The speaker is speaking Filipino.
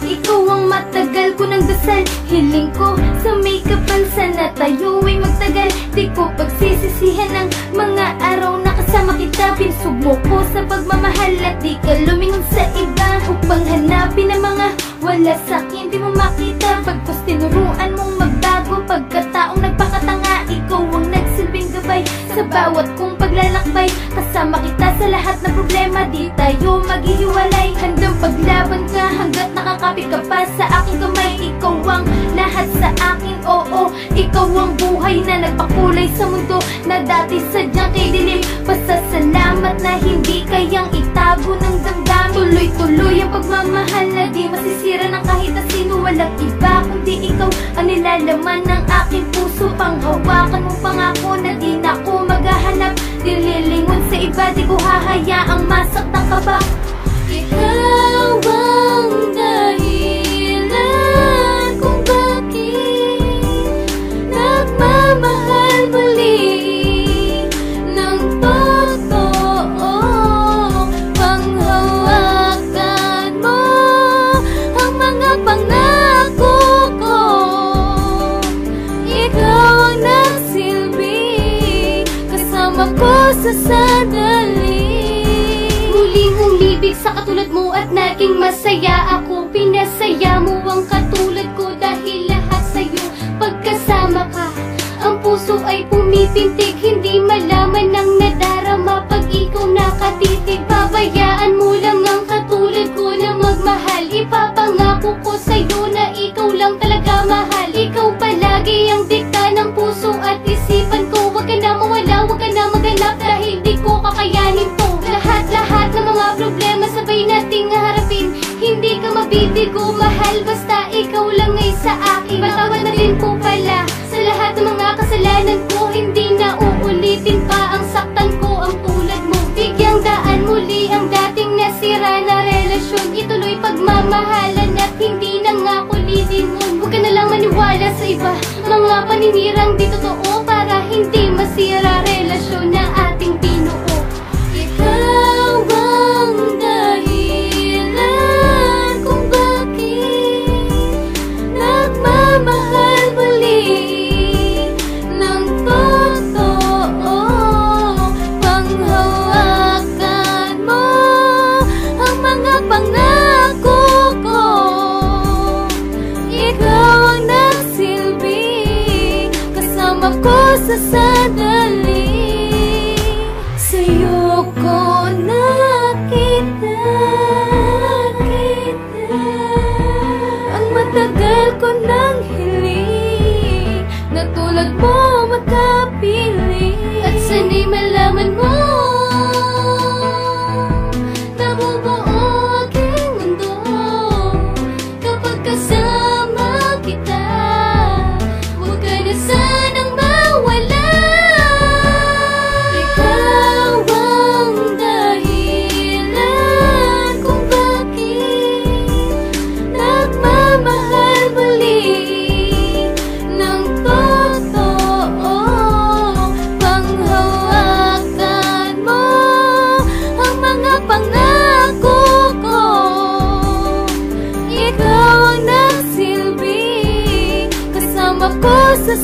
ikaw ang matagal ko ng dasal. Hiling ko sa may kapal, sana tayo ay magtagal. Di ko pagsisisihan ang mga araw na kasama kita. Pinsugmo ko sa pagmamahal at di ka lumingon sa iba upang hanapin ang mga wala sa'kin di mo makita. Pagkos tinuruan mong magbago, pagkataong nagpakatanga, ikaw ang nagsilbing gabay sa bawat kong paglalakbay. Kasama kita sa lahat ng problema, di tayo maghihiwalay. Handang paglaban ka hanggat nakakapit ka pa sa aking kamay. Ikaw ang lahat sa akin, oo, ikaw ang buhay na nagpakulay sa mundo na dati sadyang kay dilim. Pasasalamat na hindi kayang itago ng damdamin. Tuloy-tuloy ang pagmamahal na di masisira ng kahit na sino. Walang iba kundi ikaw ang nilalaman ng aking puso. Panghawakan mo pangako na di na ako maghahanap. Dililingon sa iba, di ko hahayaang masaktan ka ba. Ikaw ang dahilan kung bakit nagmamahal muli ng totoo. Panghawakan mo ang mga pangako ko. Ikaw ang nagsilbi kasama ko sa sandali. Muling umibig sa katulad mo at naging masaya ako. Pinasaya mo ang katulad ko dahil lahat sa'yo pagkasama ka. Ang puso ay pumipintig, hindi malaman ang nadarama pag ikaw nakatitig. Pabayaan mo lang ang katulad ko na magmahal. Ipapangako ko sa'yo na ikaw lang talaga mahal. Ikaw palagi ang dikta ng puso at isipan ko. Huwag ka na mawala, huwag ka na maghanap dahil di ko kakayanin to. Lahat-lahat ng mga problema sabay nating harapin. Hindi ka mabibigo, mahal, basta ikaw lang ay sa akin. Patawad na din po pala sa lahat ng mga kasalanan ko. Hindi na uulitin pa ang saktan ko ang tulad mo. Bigyang daan muli ang dating nasira na relasyon. Ituloy pagmamahalan at hindi na nga kulilingon. Huwag ka na lang maniwala sa iba, mga paninirang di totoo, para hindi masira relasyon na ating binuo. Ikaw ang dahilan kung bakit nagmamahal muli ng totoo. Panghawakan mo ang mga pangako ko. Ikaw ang nagsilbi kasama ko sa sandali. Sa'yo ko nakita ang matagal ko nang hiling na tulad mo makapiling. At sana'y malaman mo nabubuo aking mundo kapag kasama kita. Huwag ka na sanang mawala. Ikaw ang dahilan kung bakit nagmamahal muli ng totoo. Panghawakan mo ang mga pangako ko. Ikaw ang nagsilbi kasama ko sa